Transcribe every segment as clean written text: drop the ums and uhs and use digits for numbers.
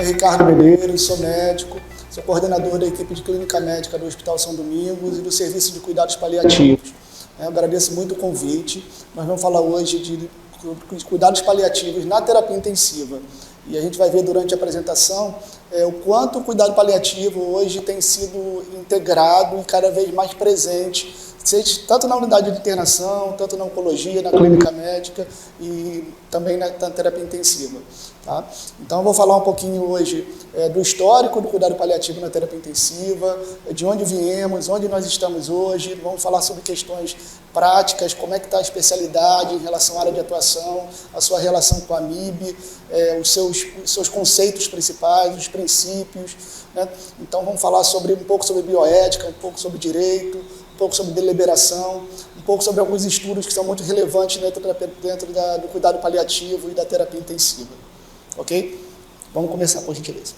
Ricardo Medeiros, sou médico, sou coordenador da equipe de clínica médica do Hospital São Domingos e do Serviço de Cuidados Paliativos. Eu agradeço muito o convite. Nós vamos falar hoje de cuidados paliativos na terapia intensiva. E a gente vai ver durante a apresentação o quanto o cuidado paliativo hoje tem sido integrado e cada vez mais presente, tanto na unidade de internação, tanto na oncologia, na clínica médica e também na terapia intensiva. Tá? Então, eu vou falar um pouquinho hoje do histórico do cuidado paliativo na terapia intensiva, de onde viemos, onde nós estamos hoje. Vamos falar sobre questões práticas, como é que está a especialidade em relação à área de atuação, a sua relação com a MIB, os seus conceitos principais, os princípios. Né? Então, vamos falar um pouco sobre bioética, um pouco sobre direito, um pouco sobre deliberação, um pouco sobre alguns estudos que são muito relevantes dentro do cuidado paliativo e da terapia intensiva. Ok? Vamos começar, por gentileza.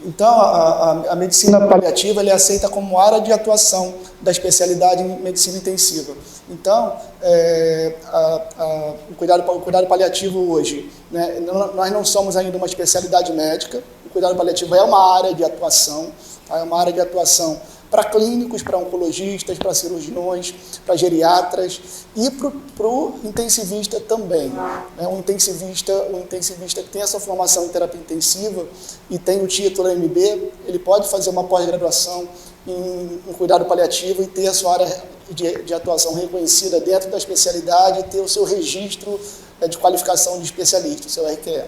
Então, a medicina paliativa é aceita como área de atuação da especialidade em medicina intensiva. Então, o cuidado paliativo hoje, né, nós não somos ainda uma especialidade médica, o cuidado paliativo é uma área de atuação, tá? É uma área de atuação para clínicos, para oncologistas, para cirurgiões, para geriatras e para o intensivista também. Né? O intensivista que tem essa formação em terapia intensiva e tem o título MB, ele pode fazer uma pós-graduação em cuidado paliativo e ter a sua área de atuação reconhecida dentro da especialidade e ter o seu registro de qualificação de especialista, o seu RQE.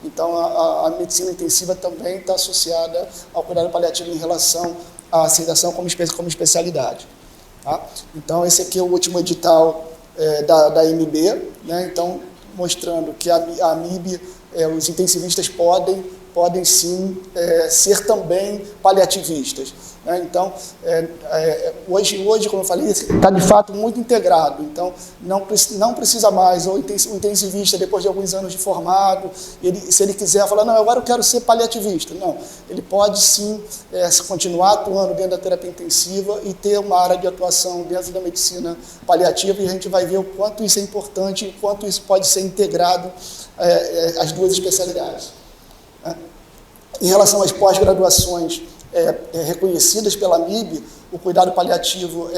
Então, a medicina intensiva também está associada ao cuidado paliativo em relação à aceitação como especialidade. Tá? Então, esse aqui é o último edital da MB, né? Então, mostrando que a MIB, os intensivistas podem sim ser também paliativistas. Né? Então, hoje, como eu falei, está de fato muito integrado. Então, não precisa mais, o intensivista, depois de alguns anos de formado, se ele quiser falar, não, agora eu quero ser paliativista. Não, ele pode sim continuar atuando dentro da terapia intensiva e ter uma área de atuação dentro da medicina paliativa, e a gente vai ver o quanto isso é importante e o quanto isso pode ser integrado às duas especialidades. Em relação às pós-graduações reconhecidas pela MIB, o cuidado paliativo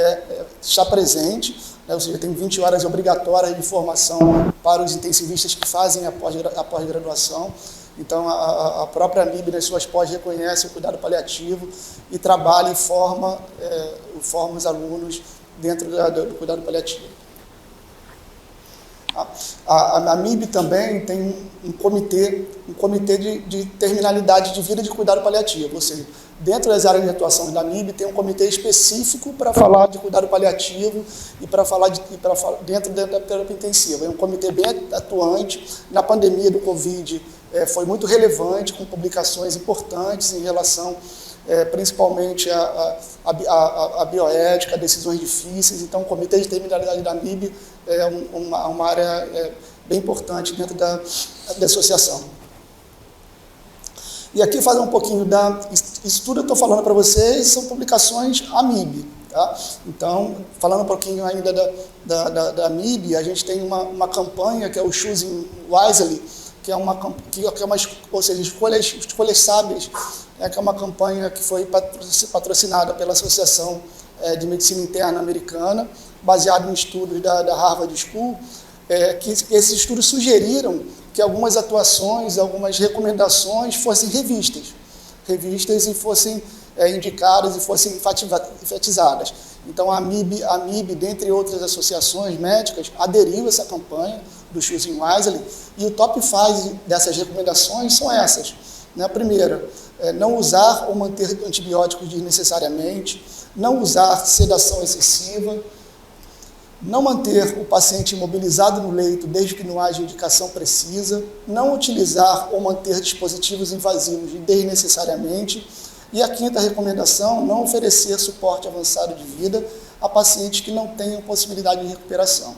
está presente, né? Ou seja, tem 20 horas obrigatórias de formação para os intensivistas que fazem a pós-graduação. Então, a própria MIB, nas suas pós, reconhece o cuidado paliativo e trabalha e forma os alunos dentro do cuidado paliativo. A MIB também tem um comitê de terminalidade de vida de cuidado paliativo, ou seja, dentro das áreas de atuação da MIB tem um comitê específico para falar de cuidado paliativo e para falar dentro da terapia intensiva. É um comitê bem atuante. Na pandemia do Covid foi muito relevante, com publicações importantes em relação principalmente a bioética, decisões difíceis. Então, o Comitê de Terminalidade da MIB é uma área bem importante dentro da associação. E aqui fazer um pouquinho isso tudo eu estou falando para vocês, são publicações AMIB. Tá? Então, falando um pouquinho ainda da MIB, a gente tem uma campanha que é o Choosing Wisely, que é uma ou seja, escolhas sábias, que é uma campanha que foi patrocinada pela Associação de Medicina Interna Americana, baseado em estudos da Harvard School, que esses estudos sugeriram que algumas atuações, algumas recomendações fossem revistas e fossem indicadas e fossem enfatizadas. Então, a MIB, dentre outras associações médicas, aderiu a essa campanha do Choosing Wisely, e o top 5 dessas recomendações são essas. Né? A primeira, não usar ou manter antibióticos desnecessariamente, não usar sedação excessiva, não manter o paciente imobilizado no leito desde que não haja indicação precisa, não utilizar ou manter dispositivos invasivos desnecessariamente, e a quinta recomendação, não oferecer suporte avançado de vida a pacientes que não tenham possibilidade de recuperação.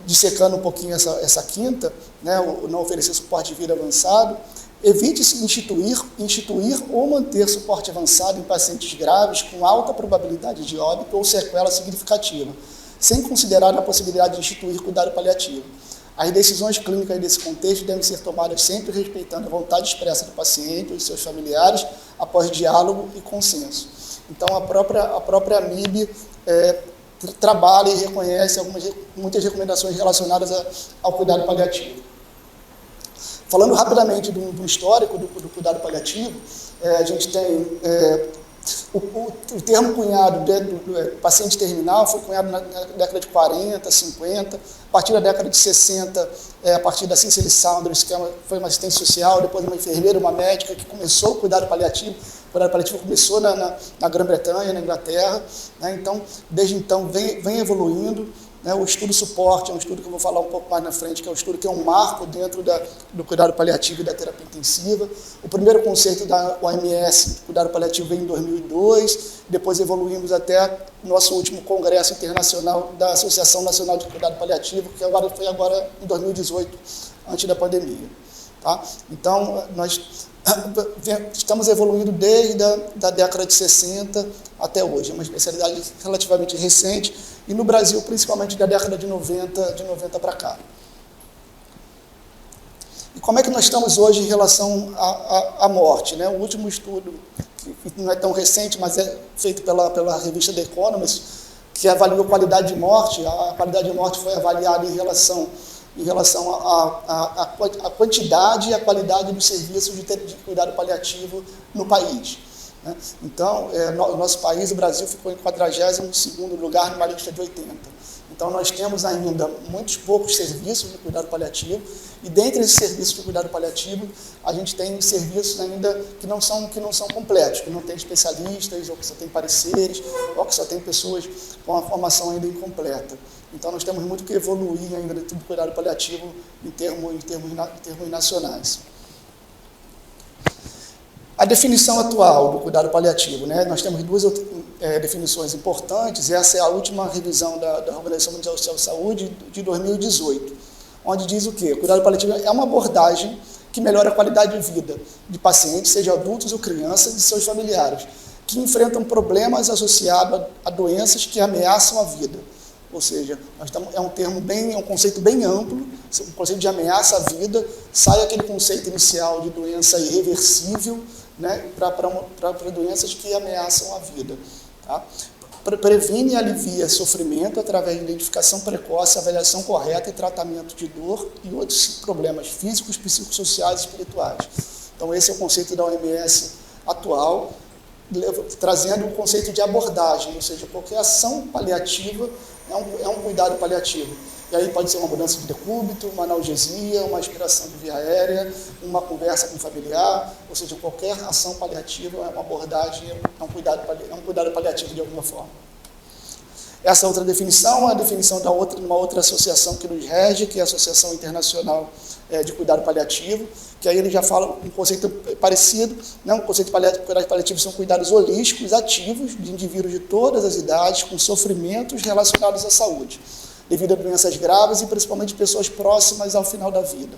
Dissecando um pouquinho essa quinta, né, o não oferecer suporte de vida avançado, evite instituir ou manter suporte avançado em pacientes graves com alta probabilidade de óbito ou sequela significativa, sem considerar a possibilidade de instituir cuidado paliativo. As decisões clínicas desse contexto devem ser tomadas sempre respeitando a vontade expressa do paciente e seus familiares, após diálogo e consenso. Então, a própria AMIB trabalha e reconhece muitas recomendações relacionadas ao cuidado paliativo. Falando rapidamente do histórico do cuidado paliativo, a gente tem o termo cunhado do paciente terminal foi cunhado na década de 40, 50, a partir da década de 60, a partir da Cicely Saunders, que foi uma assistente social, depois uma enfermeira, uma médica, que começou o cuidado paliativo. O cuidado paliativo começou na Grã-Bretanha, na Inglaterra, né? Então, desde então, vem evoluindo. O estudo suporte é um estudo que eu vou falar um pouco mais na frente, que é um estudo que é um marco dentro do cuidado paliativo e da terapia intensiva. O primeiro conceito da OMS, cuidado paliativo, veio em 2002, depois evoluímos até o nosso último congresso internacional da Associação Nacional de Cuidado Paliativo, que foi agora em 2018, antes da pandemia. Tá? Então, nós estamos evoluindo desde a década de 60 até hoje, é uma especialidade relativamente recente, e no Brasil, principalmente da década de 90 para cá. E como é que nós estamos hoje em relação à morte? Né? O último estudo, que não é tão recente, mas é feito pela revista The Economist, que avaliou a qualidade de morte. A qualidade de morte foi avaliada em relação à quantidade e à qualidade dos serviços de cuidado paliativo no país. Né? Então, o nosso país, o Brasil, ficou em 42º lugar numa lista de 80. Então, nós temos ainda muitos poucos serviços de cuidado paliativo, e dentre esses serviços de cuidado paliativo, a gente tem serviços ainda que não são completos, que não tem especialistas, ou que só tem pareceres, ou que só tem pessoas com a formação ainda incompleta. Então, nós temos muito que evoluir ainda dentro do cuidado paliativo em termos nacionais. A definição atual do cuidado paliativo, né? Nós temos duas definições importantes. Essa é a última revisão da Organização Mundial de Saúde de 2018, onde diz o quê? O cuidado paliativo é uma abordagem que melhora a qualidade de vida de pacientes, seja adultos ou crianças, e seus familiares, que enfrentam problemas associados a doenças que ameaçam a vida. Ou seja, é um conceito bem amplo, um conceito de ameaça à vida, sai aquele conceito inicial de doença irreversível, né, para doenças que ameaçam a vida. Tá? Previne e alivia sofrimento através de identificação precoce, avaliação correta e tratamento de dor e outros problemas físicos, psicossociais e espirituais. Então, esse é o conceito da OMS atual, trazendo o conceito de abordagem, ou seja, qualquer ação paliativa é um cuidado paliativo. E aí pode ser uma mudança de decúbito, uma analgesia, uma aspiração de via aérea, uma conversa com o familiar, ou seja, qualquer ação paliativa é uma abordagem, é um cuidado paliativo de alguma forma. Essa outra definição é a definição de uma outra associação que nos rege, que é a Associação Internacional de Cuidado Paliativo, que aí ele já fala um conceito parecido, né? Um conceito de cuidado paliativo são cuidados holísticos, ativos, de indivíduos de todas as idades, com sofrimentos relacionados à saúde, devido a doenças graves e principalmente pessoas próximas ao final da vida.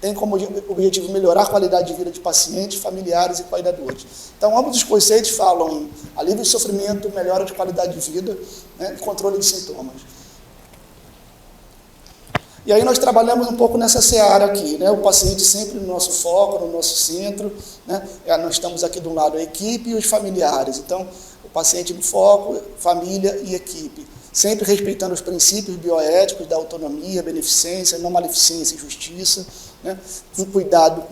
Tem como objetivo melhorar a qualidade de vida de pacientes, familiares e cuidadores. Então, ambos os conceitos falam em alívio de sofrimento, melhora de qualidade de vida, né, e controle de sintomas. E aí nós trabalhamos um pouco nessa seara aqui, né, o paciente sempre no nosso foco, no nosso centro, né, nós estamos aqui do lado a equipe e os familiares. Então, o paciente no foco, família e equipe, sempre respeitando os princípios bioéticos da autonomia, beneficência, não maleficência e justiça, né, com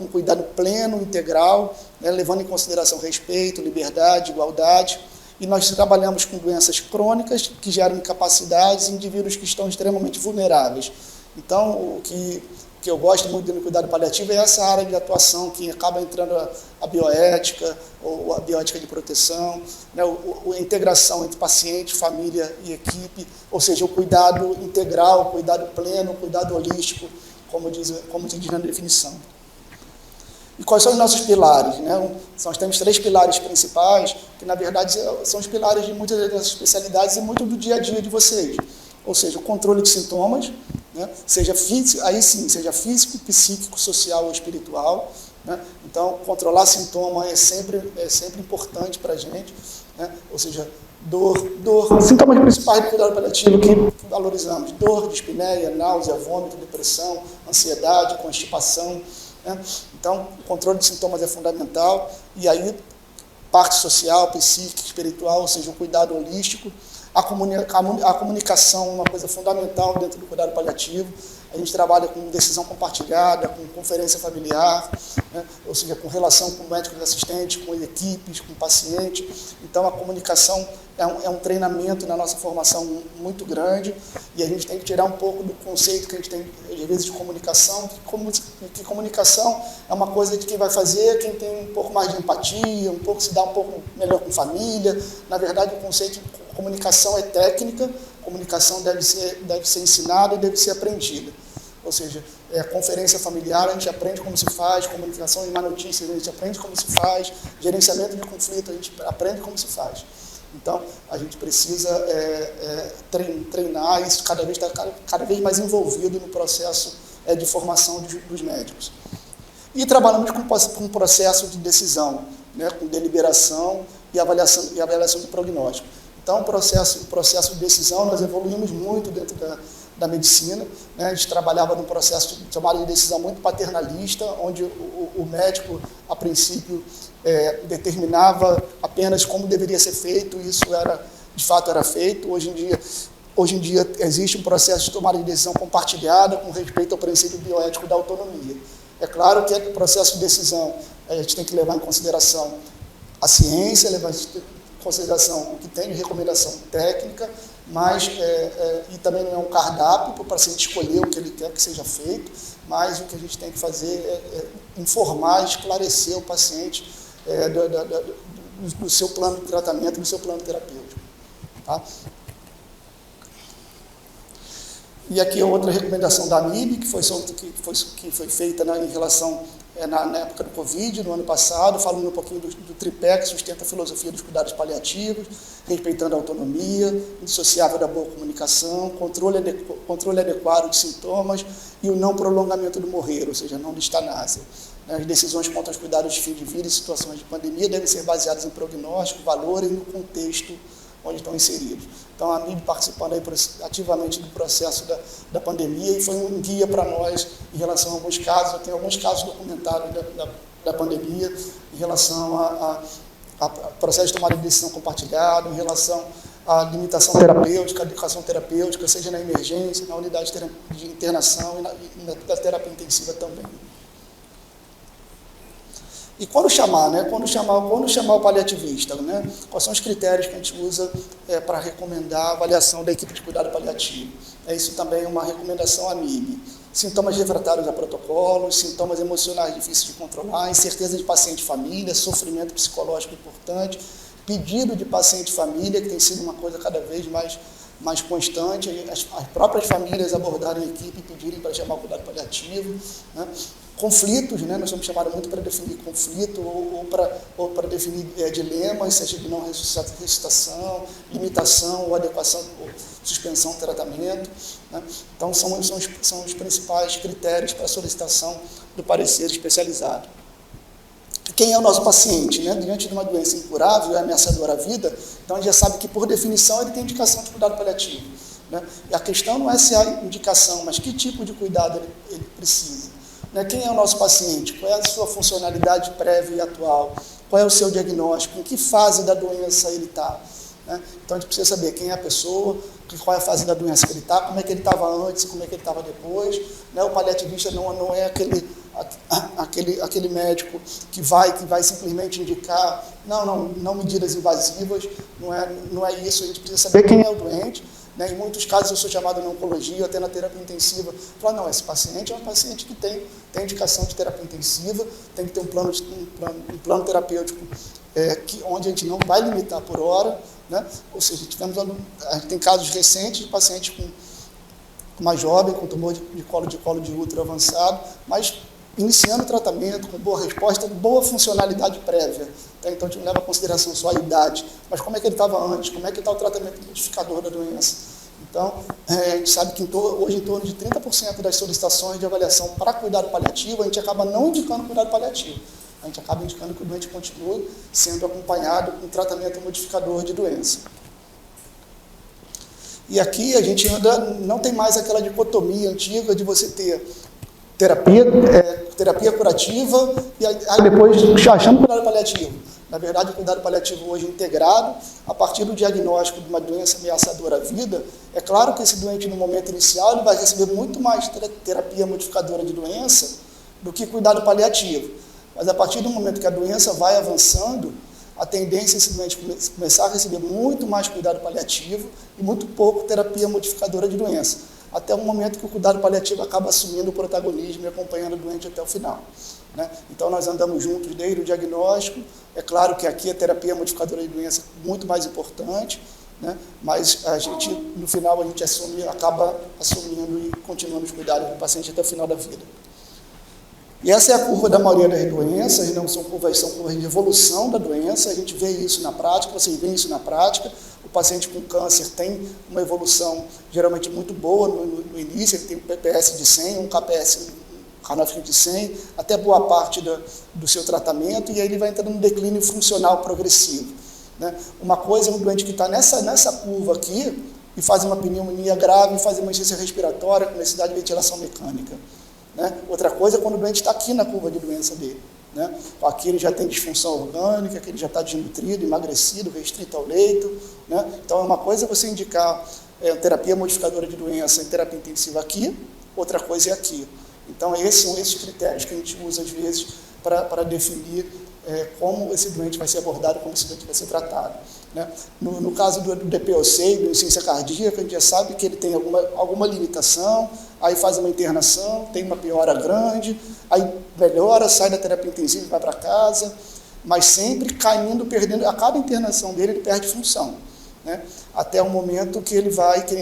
cuidado pleno, integral, né, levando em consideração respeito, liberdade, igualdade. E nós trabalhamos com doenças crônicas que geram incapacidades em indivíduos que estão extremamente vulneráveis. Então, o que eu gosto muito do cuidado paliativo é essa área de atuação que acaba entrando a bioética, ou a bioética de proteção, né, a integração entre paciente, família e equipe, ou seja, o cuidado integral, o cuidado pleno, o cuidado holístico, como diz na definição. E quais são os nossos pilares? Né? Nós temos 3 pilares principais, que na verdade são os pilares de muitas das especialidades e muito do dia a dia de vocês. Ou seja, o controle de sintomas, né? Seja físico, psíquico, social ou espiritual. Né? Então, controlar sintoma é sempre importante para a gente, né? Ou seja, dor. Sintomas principais do cuidado paliativo que valorizamos: dor, dispneia, náusea, vômito, depressão, ansiedade, constipação, né? Então, o controle de sintomas é fundamental, e aí parte social, psíquica, espiritual, ou seja, um cuidado holístico. A comunicação é uma coisa fundamental dentro do cuidado paliativo. A gente trabalha com decisão compartilhada, com conferência familiar, né? Ou seja, com relação com médicos assistentes, com equipes, com paciente. Então, a comunicação é um treinamento na nossa formação muito grande, e a gente tem que tirar um pouco do conceito que a gente tem, às vezes, de comunicação, que comunicação é uma coisa de quem vai fazer, quem tem um pouco mais de empatia, se dá um pouco melhor com família. Na verdade, o conceito de comunicação é técnica. Comunicação deve ser ensinada e deve ser aprendida. Ou seja, conferência familiar, a gente aprende como se faz; comunicação e má notícias, a gente aprende como se faz; gerenciamento de conflito, a gente aprende como se faz. Então, a gente precisa treinar isso, cada vez mais envolvido no processo de formação dos médicos. E trabalhamos com um processo de decisão, né, com deliberação e avaliação do prognóstico. Então, o processo de decisão, nós evoluímos muito dentro da medicina, né? A gente trabalhava num processo chamado de decisão muito paternalista, onde o médico, a princípio, determinava apenas como deveria ser feito, e isso de fato era feito. Hoje em dia existe um processo de tomada de decisão compartilhada com respeito ao princípio bioético da autonomia. É claro que o processo de decisão, a gente tem que levar em consideração a ciência, levar em consideração o que tem de recomendação técnica, mas e também não é um cardápio para o paciente escolher o que ele quer que seja feito, mas o que a gente tem que fazer é informar, esclarecer o paciente do seu plano de tratamento, do seu plano terapêutico. Tá? E aqui outra recomendação da AMIB, que foi feita em relação na época do Covid, no ano passado, falando um pouquinho do tripé que sustenta a filosofia dos cuidados paliativos, respeitando a autonomia, indissociável da boa comunicação, controle adequado de sintomas e o não prolongamento do morrer, ou seja, não de estanásia. As decisões quanto aos cuidados de fim de vida em situações de pandemia devem ser baseadas em prognóstico, valores e no contexto onde estão inseridos. Então, a AMIB participando aí ativamente do processo da pandemia, e foi um guia para nós em relação a alguns casos. Eu tenho alguns casos documentados da pandemia em relação a processo de tomada de decisão compartilhado, em relação à limitação terapêutica, à educação terapêutica, seja na emergência, na unidade de internação e na terapia intensiva também. E quando chamar, né? Quando chamar o paliativista, né? Quais são os critérios que a gente usa para recomendar a avaliação da equipe de cuidado paliativo? Isso também é uma recomendação AMIB. Sintomas refratários a protocolos, sintomas emocionais difíceis de controlar, incerteza de paciente e família, sofrimento psicológico importante, pedido de paciente e família, que tem sido uma coisa cada vez mais constante, as próprias famílias abordarem a equipe e pedirem para chamar o cuidado paliativo, né? Conflitos, né? Nós somos chamados muito para definir conflito ou para definir dilemas, seja de não ressuscitação, limitação ou adequação ou suspensão do tratamento, né? Então, são os principais critérios para a solicitação do parecer especializado. Quem é o nosso paciente, né? Diante de uma doença incurável e ameaçadora à vida, então a gente já sabe que, por definição, ele tem indicação de cuidado paliativo, né? E a questão não é se há indicação, mas que tipo de cuidado ele precisa. Quem é o nosso paciente? Qual é a sua funcionalidade prévia e atual? Qual é o seu diagnóstico? Em que fase da doença ele está? Então, a gente precisa saber quem é a pessoa, qual é a fase da doença que ele está, como é que ele estava antes, como é que ele estava depois. O paliativista não é aquele médico que vai simplesmente indicar, não medidas invasivas, não é isso. A gente precisa saber quem é o doente. Em muitos casos, eu sou chamado na oncologia, até na terapia intensiva, falar, não, esse paciente é um paciente que tem indicação de terapia intensiva, tem que ter um plano terapêutico onde a gente não vai limitar por hora, né? Ou seja, a gente tem casos recentes de pacientes com mais jovem, com tumor de colo de útero avançado, mas iniciando o tratamento com boa resposta, boa funcionalidade prévia. Então, a gente não leva em consideração só a idade, mas como é que ele estava antes, como é que está o tratamento modificador da doença. Então, a gente sabe que hoje em torno de 30% das solicitações de avaliação para cuidado paliativo, a gente acaba não indicando cuidado paliativo. A gente acaba indicando que o doente continue sendo acompanhado com tratamento modificador de doença. E aqui a gente ainda não tem mais aquela dicotomia antiga de você ter terapia curativa e aí depois já chama cuidado paliativo. Na verdade, o cuidado paliativo hoje é integrado a partir do diagnóstico de uma doença ameaçadora à vida. É claro que esse doente, no momento inicial, ele vai receber muito mais terapia modificadora de doença do que cuidado paliativo. Mas a partir do momento que a doença vai avançando, a tendência é esse doente começar a receber muito mais cuidado paliativo e muito pouco terapia modificadora de doença, até o momento que o cuidado paliativo acaba assumindo o protagonismo e acompanhando o doente até o final. Né? Então, nós andamos juntos desde o diagnóstico. É claro que aqui a terapia modificadora de doença é muito mais importante, né? Mas a gente, no final, a gente acaba assumindo e continuando os cuidados do paciente até o final da vida. E essa é a curva da maioria das doenças, não são curvas de evolução da doença, a gente vê isso na prática, vocês veem isso na prática. O paciente com câncer tem uma evolução geralmente muito boa no início, ele tem um PPS de 100, um KPS, Hannover de 100, até boa parte do seu tratamento, e aí ele vai entrando no declínio funcional progressivo. Né? Uma coisa é um doente que está nessa curva aqui e faz uma pneumonia grave, faz uma insuficiência respiratória com necessidade de ventilação mecânica. Né? Outra coisa é quando o doente está aqui na curva de doença dele. Né? Aqui ele já tem disfunção orgânica, aqui ele já está desnutrido, emagrecido, restrito ao leito. Né? Então, é uma coisa você indicar terapia modificadora de doença em terapia intensiva aqui, outra coisa é aqui. Então, esses são esses critérios que a gente usa, às vezes, para definir como esse doente vai ser abordado, como esse doente vai ser tratado. Né? No caso do DPOC, do insuficiência cardíaca, a gente já sabe que ele tem alguma limitação, aí faz uma internação, tem uma piora grande, aí melhora, sai da terapia intensiva e vai para casa, mas sempre caindo, perdendo, a cada internação dele ele perde função. Né? Até o momento que ele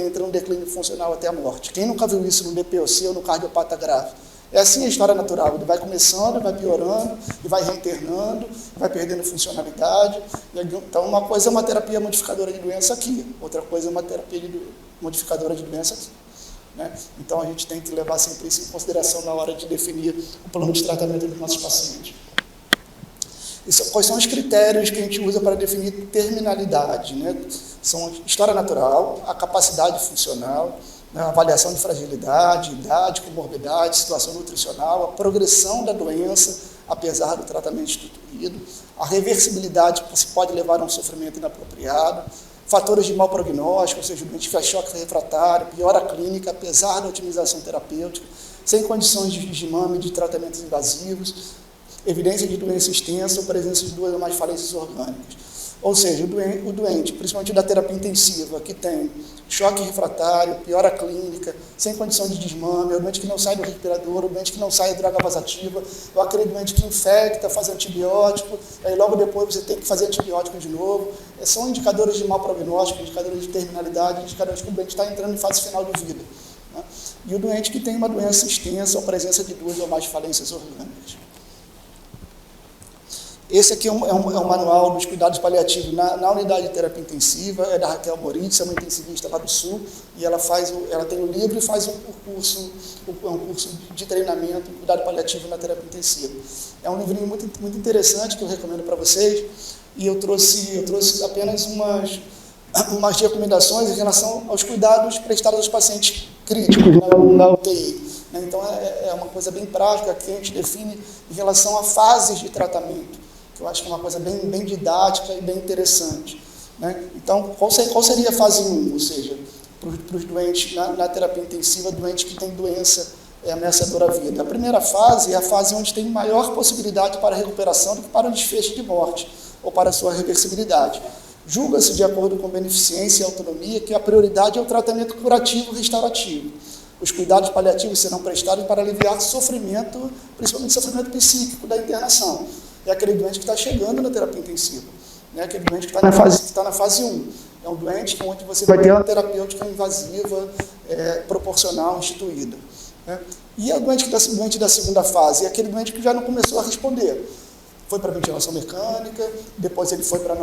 entra no declínio funcional até a morte. Quem nunca viu isso no DPOC ou no cardiopata grave? É assim a história natural, ele vai começando, vai piorando, e vai reinternando, vai perdendo funcionalidade. Então, uma coisa é uma terapia modificadora de doença aqui, outra coisa é uma terapia modificadora de doença aqui. Né? Então, a gente tem que levar sempre isso em consideração na hora de definir o plano de tratamento dos nossos pacientes. Quais são os critérios que a gente usa para definir terminalidade? Né? São história natural, a capacidade funcional, a avaliação de fragilidade, idade, comorbidade, situação nutricional, a progressão da doença, apesar do tratamento instituído, a reversibilidade que pode levar a um sofrimento inapropriado, fatores de mau prognóstico, ou seja, o doente faz choque refratário, piora clínica, apesar da otimização terapêutica, sem condições de desmame de tratamentos invasivos, evidência de doença extensa ou presença de 2 ou mais falências orgânicas. Ou seja, o doente, principalmente da terapia intensiva, que tem choque refratário, piora clínica, sem condição de desmame, o doente que não sai do respirador, o doente que não sai da droga vasativa, ou aquele doente que infecta, faz antibiótico, aí logo depois você tem que fazer antibiótico de novo. São indicadores de mau prognóstico, indicadores de terminalidade, indicadores que o doente está entrando em fase final de vida. Né? E o doente que tem uma doença extensa ou presença de 2 ou mais falências orgânicas. Esse aqui é um manual dos cuidados paliativos na unidade de terapia intensiva, é da Raquel Moritz, é uma intensivista lá do Sul, e ela tem o livro e faz um curso de treinamento em cuidado paliativo na terapia intensiva. É um livrinho muito, muito interessante que eu recomendo para vocês, e eu trouxe apenas umas recomendações em relação aos cuidados prestados aos pacientes críticos na UTI. Então, é uma coisa bem prática que a gente define em relação a fases de tratamento, que eu acho que é uma coisa bem didática e bem interessante. Né? Então, qual seria a fase 1? Ou seja, para os doentes na terapia intensiva, doentes que têm doença ameaçadora à vida. A primeira fase é a fase onde tem maior possibilidade para a recuperação do que para o desfecho de morte, ou para a sua reversibilidade. Julga-se, de acordo com beneficência e autonomia, que a prioridade é o tratamento curativo e restaurativo. Os cuidados paliativos serão prestados para aliviar sofrimento, principalmente sofrimento psíquico da internação. É aquele doente que está chegando na terapia intensiva, né? Aquele doente que está na fase 1. É um doente onde você vai ter uma terapêutica invasiva, proporcional, instituída. Né? E é o doente da segunda fase, é aquele doente que já não começou a responder. Foi para ventilação mecânica, depois ele foi para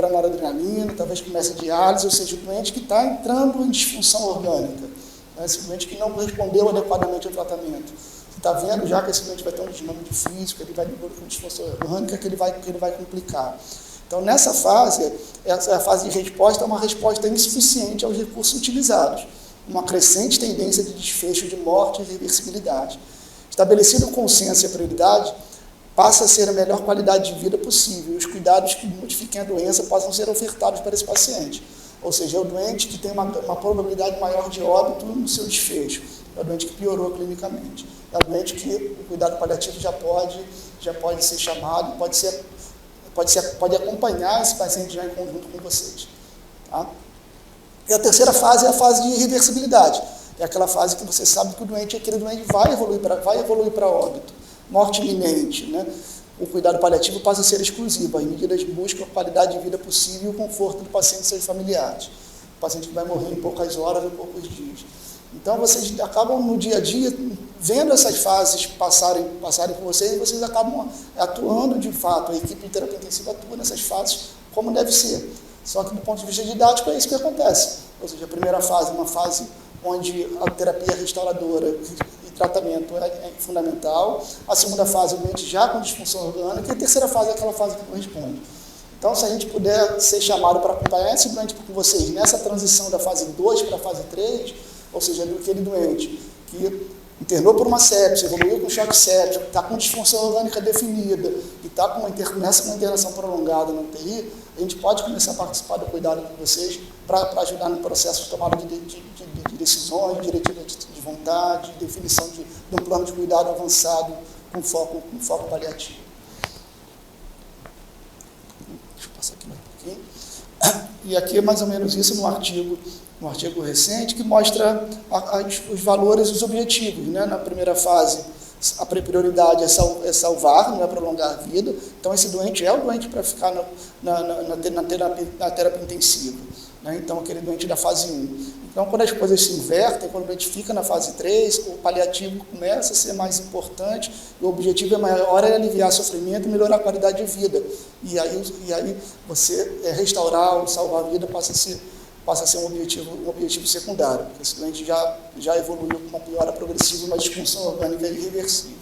noradrenalina, talvez comece a diálise, ou seja, o doente que está entrando em disfunção orgânica. Esse doente que não respondeu adequadamente ao tratamento. Você está vendo já que esse doente vai ter um desmame difícil, que ele vai com disfunção orgânica, que ele vai complicar. Então, nessa fase, a fase de resposta é uma resposta insuficiente aos recursos utilizados, uma crescente tendência de desfecho de morte e irreversibilidade. Estabelecido o consenso e a prioridade, passa a ser a melhor qualidade de vida possível, e os cuidados que modifiquem a doença possam ser ofertados para esse paciente. Ou seja, é o doente que tem uma probabilidade maior de óbito no seu desfecho, é o doente que piorou clinicamente, é o doente que o cuidado paliativo já pode ser chamado, pode acompanhar esse paciente já em conjunto com vocês. Tá? E a terceira fase é a fase de irreversibilidade, é aquela fase que você sabe que aquele doente vai evoluir para óbito, morte iminente, né? O cuidado paliativo passa a ser exclusivo, as medidas buscam a qualidade de vida possível e o conforto do paciente e seus familiares. O paciente vai morrer em poucas horas ou poucos dias. Então, vocês acabam no dia a dia vendo essas fases passarem por vocês e vocês acabam atuando de fato, a equipe de terapia intensiva atua nessas fases como deve ser. Só que do ponto de vista didático é isso que acontece. Ou seja, a primeira fase é uma fase onde a terapia restauradora e tratamento é fundamental. A segunda fase, o doente já com disfunção orgânica. E a terceira fase é aquela fase que corresponde. Então, se a gente puder ser chamado para acompanhar esse doente com vocês nessa transição da fase 2 para a fase 3, ou seja, aquele doente que internou por uma sepse, evoluiu com choque séptico, está com disfunção orgânica definida e está nessa internação prolongada na UTI, a gente pode começar a participar do cuidado com vocês para ajudar no processo de tomada de decisões, de diretiva de vontade, de definição de um plano de cuidado avançado com foco paliativo. Deixa eu passar aqui mais um pouquinho. E aqui é mais ou menos isso no artigo recente, que mostra os valores e os objetivos. Né? Na primeira fase, a prioridade é salvar, não é prolongar a vida. Então, esse doente é o doente para ficar na terapia intensiva. Né? Então, aquele doente da fase 1. Então, quando as coisas se invertem, quando o doente fica na fase 3, o paliativo começa a ser mais importante, e o objetivo é maior, é aliviar sofrimento e melhorar a qualidade de vida. E aí você restaurar ou salvar a vida passa a ser um objetivo secundário, porque esse doente já evoluiu com uma piora progressiva, uma disfunção orgânica irreversível.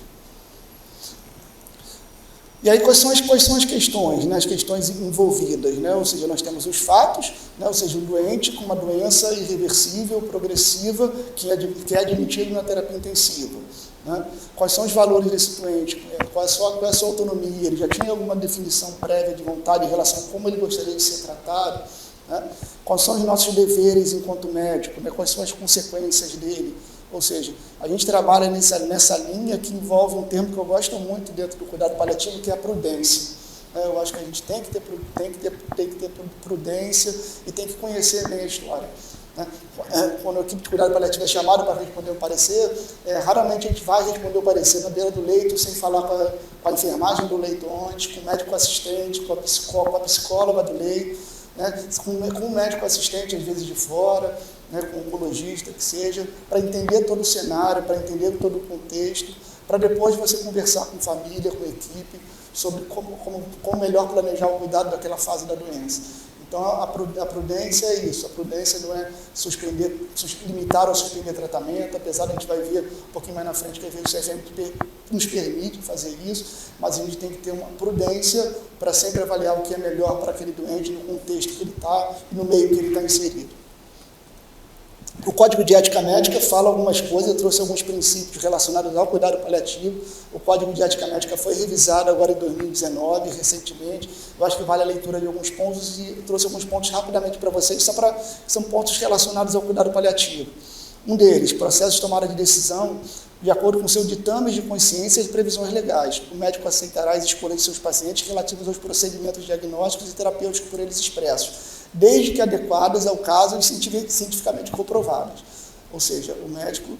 E aí, quais são as questões, né? As questões envolvidas, né? Ou seja, nós temos os fatos, né? Ou seja, um doente com uma doença irreversível, progressiva, que é admitido na terapia intensiva. Né? Quais são os valores desse doente? Qual é a sua autonomia? Ele já tinha alguma definição prévia de vontade em relação a como ele gostaria de ser tratado? Né? Quais são os nossos deveres enquanto médico? Né? Quais são as consequências dele? Ou seja, a gente trabalha nessa linha que envolve um termo que eu gosto muito dentro do cuidado paliativo, que é a prudência. Eu acho que a gente tem que ter prudência e tem que conhecer bem a história. Quando a equipe de cuidado paliativo é chamada para responder um parecer, raramente a gente vai responder o parecer na beira do leito, sem falar com a enfermagem do leito antes, com o médico assistente, com a psicóloga do leito, né, com o médico assistente, às vezes de fora, né, com o oncologista, que seja, para entender todo o cenário, para entender todo o contexto, para depois você conversar com família, com a equipe, sobre como melhor planejar o cuidado daquela fase da doença. Então, a prudência é isso. A prudência não é limitar ou suspender tratamento, apesar de a gente vai ver um pouquinho mais na frente que às vezes o CFM nos permite fazer isso, mas a gente tem que ter uma prudência para sempre avaliar o que é melhor para aquele doente no contexto que ele está e no meio que ele está inserido. O Código de Ética Médica fala algumas coisas, eu trouxe alguns princípios relacionados ao cuidado paliativo. O Código de Ética Médica foi revisado agora em 2019, recentemente. Eu acho que vale a leitura de alguns pontos e trouxe alguns pontos rapidamente para vocês, são pontos relacionados ao cuidado paliativo. Um deles, processo de tomada de decisão de acordo com seus ditames de consciência e previsões legais. O médico aceitará as escolhas de seus pacientes relativas aos procedimentos diagnósticos e terapêuticos por eles expressos, desde que adequadas ao caso e cientificamente comprovadas. Ou seja, o médico,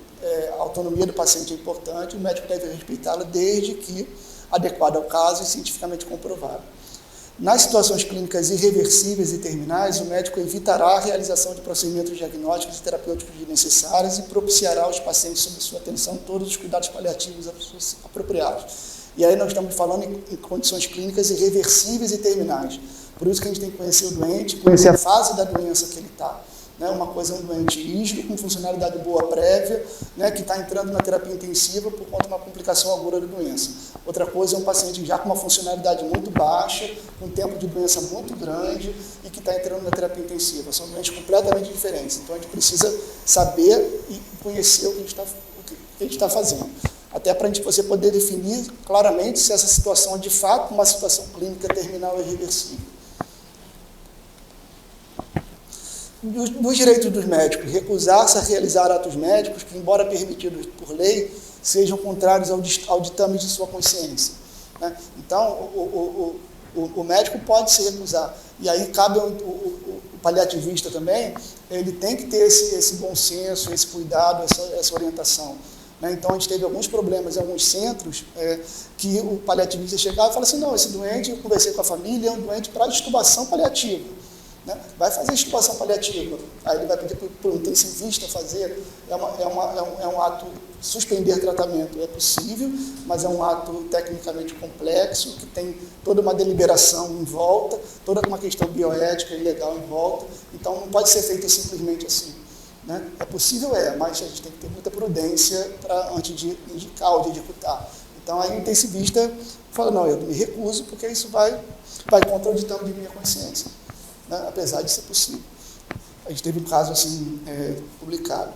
a autonomia do paciente é importante, o médico deve respeitá-la desde que adequada ao caso e cientificamente comprovada. Nas situações clínicas irreversíveis e terminais, o médico evitará a realização de procedimentos diagnósticos e terapêuticos necessários e propiciará aos pacientes, sob sua atenção, todos os cuidados paliativos apropriados. E aí nós estamos falando em condições clínicas irreversíveis e terminais. Por isso que a gente tem que conhecer o doente, conhecer a fase da doença que ele está. né? Uma coisa é um doente rígido, com funcionalidade boa prévia, né? Que está entrando na terapia intensiva por conta de uma complicação aguda da doença. Outra coisa é um paciente já com uma funcionalidade muito baixa, com um tempo de doença muito grande e que está entrando na terapia intensiva. São doentes completamente diferentes. Então, a gente precisa saber e conhecer o que a gente está fazendo. Até para você poder definir claramente se essa situação é de fato uma situação clínica terminal e irreversível. Dos direitos dos médicos, recusar-se a realizar atos médicos que, embora permitidos por lei, sejam contrários ao ditame de sua consciência, né? Então, o médico pode se recusar, e aí cabe o paliativista também, ele tem que ter esse bom senso, esse cuidado, essa orientação, né? Então, a gente teve alguns problemas em alguns centros que o paliativista chegava e falava assim, não, esse doente, eu conversei com a família, é um doente para extubação paliativa. Né? Vai fazer extubação paliativa, aí ele vai pedir para o intensivista fazer, é um ato, suspender tratamento é possível, mas é um ato tecnicamente complexo, que tem toda uma deliberação em volta, toda uma questão bioética e legal em volta, então não pode ser feito simplesmente assim, né? É possível, mas a gente tem que ter muita prudência antes de indicar ou de executar. Então aí o intensivista fala, não, eu me recuso porque isso vai contra o ditame de minha consciência. Né, apesar de ser possível. A gente teve um caso assim, publicado.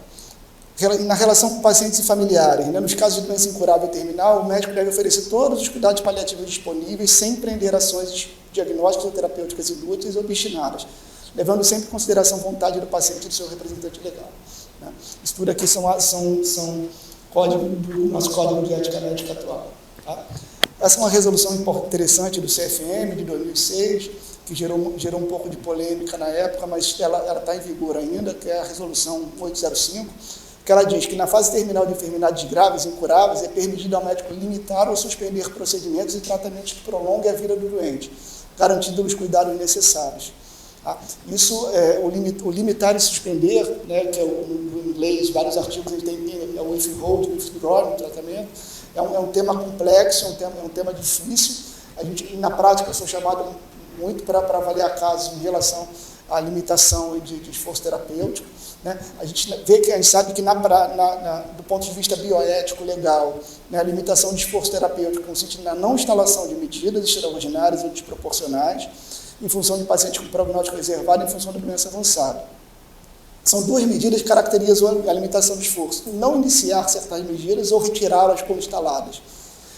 Na relação com pacientes e familiares, né, nos casos de doença incurável e terminal, o médico deve oferecer todos os cuidados paliativos disponíveis, sem empreender ações diagnósticas ou terapêuticas inúteis ou obstinadas, levando sempre em consideração a vontade do paciente e do seu representante legal. Né. Isso tudo aqui são código do nosso código de ética médica atual. Tá? Essa é uma resolução interessante do CFM, de 2006, que gerou um pouco de polêmica na época, mas ela está em vigor ainda, que é a resolução 805, que ela diz que na fase terminal de enfermidades graves e incuráveis é permitido ao médico limitar ou suspender procedimentos e tratamentos que prolonguem a vida do doente, garantindo os cuidados necessários. Tá? Isso, o limitar e suspender, né, que em inglês, vários artigos, ele tem o withhold, withdraw no tratamento, é um tema complexo, é um tema difícil. A gente, na prática, eu sou chamado muito para avaliar casos em relação à limitação de esforço terapêutico, né? A gente sabe que do ponto de vista bioético legal, né, a limitação de esforço terapêutico consiste na não instalação de medidas extraordinárias ou desproporcionais em função de pacientes com prognóstico reservado em função da doença avançada. São duas medidas que caracterizam a limitação do esforço: não iniciar certas medidas ou retirá-las como instaladas.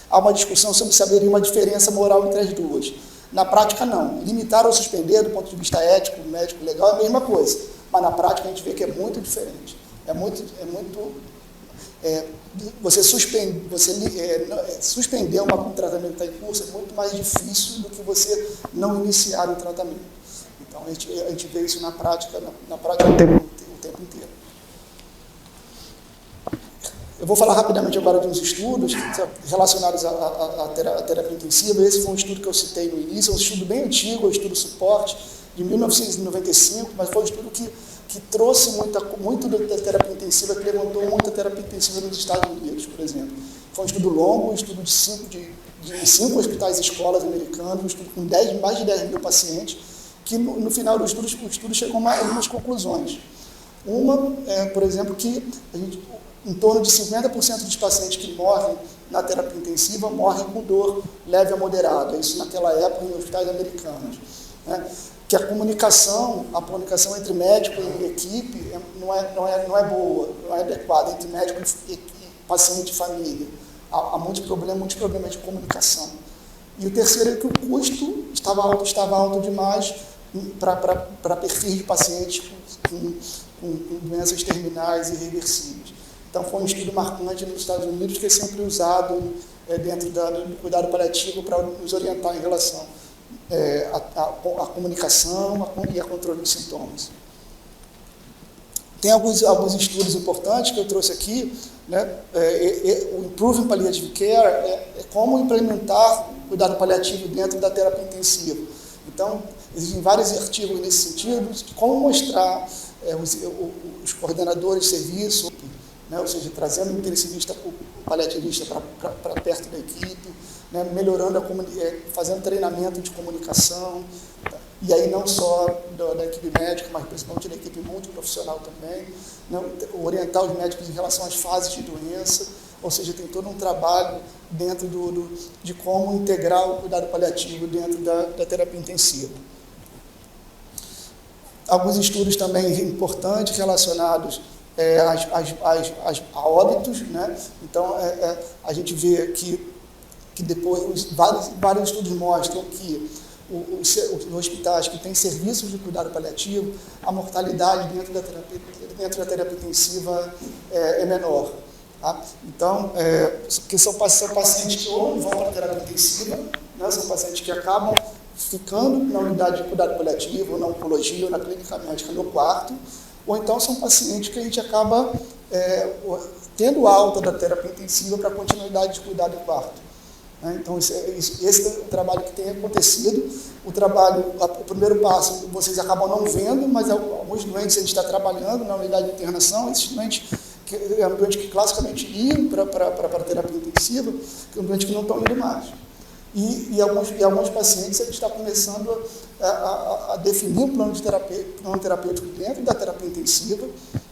Há uma discussão sobre se haveria uma diferença moral entre as duas. Na prática, não. Limitar ou suspender, do ponto de vista ético, médico, legal, é a mesma coisa. Mas na prática a gente vê que é muito diferente. Você suspender um tratamento que está em curso é muito mais difícil do que você não iniciar o tratamento. Então a gente vê isso na prática o tempo inteiro. Eu vou falar rapidamente agora de uns estudos relacionados à terapia intensiva. Esse foi um estudo que eu citei no início, é um estudo bem antigo, é um estudo suporte, de 1995, mas foi um estudo que trouxe muito da terapia intensiva, que levantou muita terapia intensiva nos Estados Unidos, por exemplo. Foi um estudo longo, um estudo de 5 hospitais e escolas americanos, um estudo com mais de 10 mil pacientes, que no final do estudo, o estudo chegou a algumas conclusões. Uma, por exemplo, que em torno de 50% dos pacientes que morrem na terapia intensiva morrem com dor leve a moderada, isso naquela época em hospitais americanos. Né? Que a comunicação entre médico e equipe não é boa, não é adequada entre médico e paciente e família. Há muitos problemas de comunicação. E o terceiro é que o custo estava alto demais para perfis de pacientes com doenças terminais e irreversíveis. Então, foi um estudo marcante nos Estados Unidos, que é sempre usado dentro do cuidado paliativo para nos orientar em relação à comunicação e a controle dos sintomas. Tem alguns estudos importantes que eu trouxe aqui, né? O Improving Palliative Care é como implementar o cuidado paliativo dentro da terapia intensiva. Então, existem vários artigos nesse sentido, de como mostrar os coordenadores de serviço, né? Ou seja, trazendo o intensivista, o paliativista para perto da equipe, né? Melhorando, fazendo treinamento de comunicação. Tá? e aí não só da equipe médica, mas principalmente da equipe multiprofissional também, né? Orientar os médicos em relação às fases de doença, ou seja, tem todo um trabalho dentro de como integrar o cuidado paliativo dentro da terapia intensiva. Alguns estudos também importantes relacionados a óbitos, né? Então, a gente vê que depois, vários estudos mostram que os hospitais que têm serviços de cuidado paliativo, a mortalidade dentro da terapia intensiva é menor. Tá? Então, porque são pacientes que ou não vão para a terapia intensiva, né? São pacientes que acabam ficando na unidade de cuidado paliativo, ou na oncologia, ou na clínica médica no quarto, ou então são pacientes que a gente acaba tendo alta da terapia intensiva para continuidade de cuidado em quarto. Né? Então, esse é o trabalho que tem acontecido. O primeiro passo vocês acabam não vendo, mas alguns doentes a gente está trabalhando na unidade de internação, esses doentes é um doente que classicamente iam para a terapia intensiva, que é um doente que não estão indo mais. E alguns pacientes a gente está começando a definir um plano terapêutico dentro da terapia intensiva,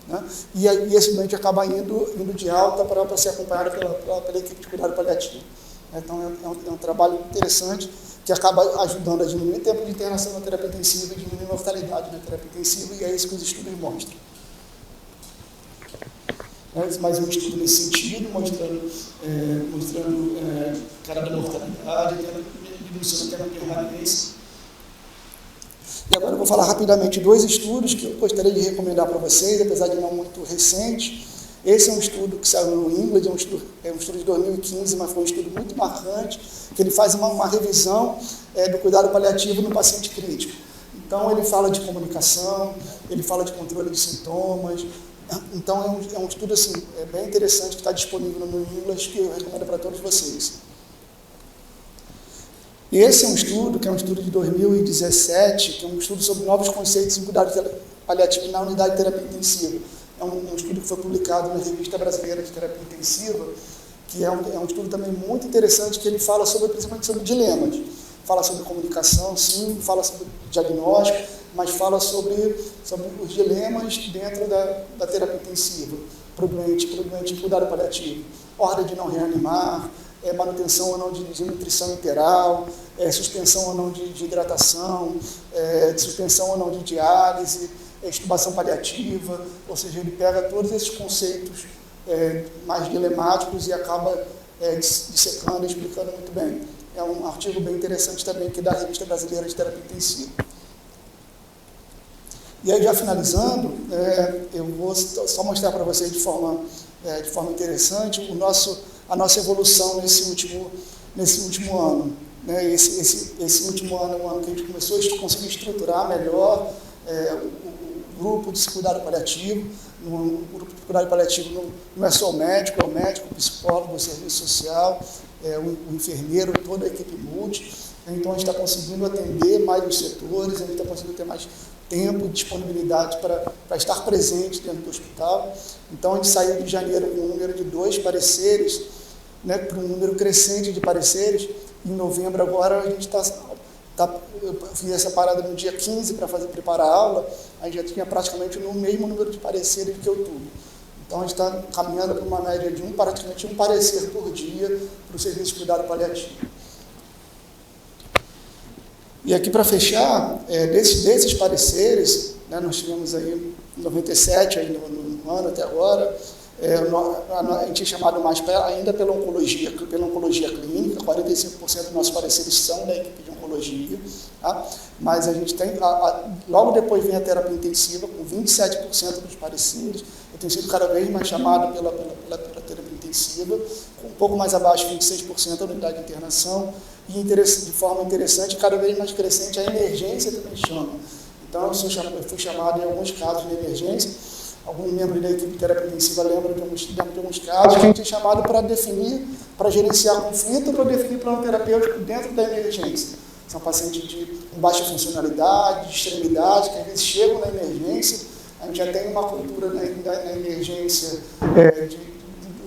né? E esse doente acaba indo de alta para ser acompanhado pela equipe de cuidado paliativo. Então, é um trabalho interessante que acaba ajudando a diminuir o tempo de internação na terapia intensiva e diminuir a mortalidade na terapia intensiva, e é isso que os estudos mostram. Mais um estudo nesse sentido, mostrando queda da mortalidade, diminuição da permanência. E agora eu vou falar rapidamente dois estudos que eu gostaria de recomendar para vocês, apesar de não muito recentes. Esse é um estudo que saiu no England, é um estudo de 2015, mas foi um estudo muito marcante, que ele faz uma revisão do cuidado paliativo no paciente crítico. Então, ele fala de comunicação, ele fala de controle de sintomas. Então, é um estudo assim, bem interessante, que está disponível no English, que eu recomendo para todos vocês. E esse é um estudo, que é um estudo de 2017, que é um estudo sobre novos conceitos em cuidado paliativo na unidade de terapia intensiva. É um estudo que foi publicado na Revista Brasileira de Terapia Intensiva, que é um estudo também muito interessante, que ele fala principalmente sobre dilemas. Fala sobre comunicação, sim, fala sobre diagnóstico, mas fala sobre os dilemas dentro da terapia intensiva, para o doente em cuidado paliativo. Ordem de não reanimar, manutenção ou não de nutrição enteral, suspensão ou não de hidratação, suspensão ou não de diálise, extubação paliativa, ou seja, ele pega todos esses conceitos mais dilemáticos e acaba dissecando e explicando muito bem. É um artigo bem interessante também, que é da Revista Brasileira de Terapia Intensiva. E aí, já finalizando, eu vou só mostrar para vocês de forma interessante a nossa evolução nesse último ano. Né? Esse último ano é um ano que a gente começou a conseguir estruturar melhor o grupo de cuidado paliativo. O grupo de cuidado paliativo não é só o médico, é o médico, o psicólogo, o serviço social, o enfermeiro, toda a equipe multi. Então, a gente está conseguindo atender mais os setores, a gente está conseguindo ter mais tempo e disponibilidade para estar presente dentro do hospital. Então, a gente saiu de janeiro com um número de 2 pareceres, né, para um número crescente de pareceres. Em novembro, agora, a gente eu fiz essa parada no dia 15 para preparar a aula, a gente já tinha praticamente o mesmo número de pareceres que outubro. Então, a gente está caminhando para uma média de praticamente um parecer por dia para o serviço de cuidado paliativo. E aqui, para fechar, desses pareceres, né, nós tivemos aí 97 aí no ano até agora, a gente é chamado mais ainda pela oncologia clínica, 45% dos nossos pareceres são da equipe de oncologia, tá? Mas a gente tem, logo depois vem a terapia intensiva, com 27% dos pareceres. Eu tenho sido cada vez mais chamado pela terapia intensiva, com um pouco mais abaixo, 26% da unidade de internação, e de forma interessante, cada vez mais crescente, a emergência também chama. Então, eu fui chamado em alguns casos de emergência. Alguns membros da equipe de terapia intensiva lembram de alguns casos que a gente é chamado para definir, para gerenciar conflito, para definir plano terapêutico dentro da emergência. São pacientes com baixa funcionalidade, de extremidade, que às vezes chegam na emergência. A gente já tem uma cultura na emergência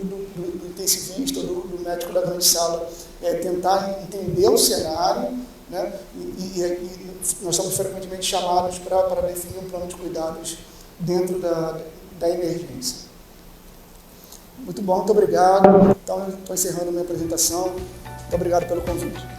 do intensivista, do médico da grande sala, tentar entender o cenário, né? E nós somos frequentemente chamados para definir um plano de cuidados dentro da emergência. Muito bom, muito obrigado. Então, estou encerrando a minha apresentação. Muito obrigado pelo convite.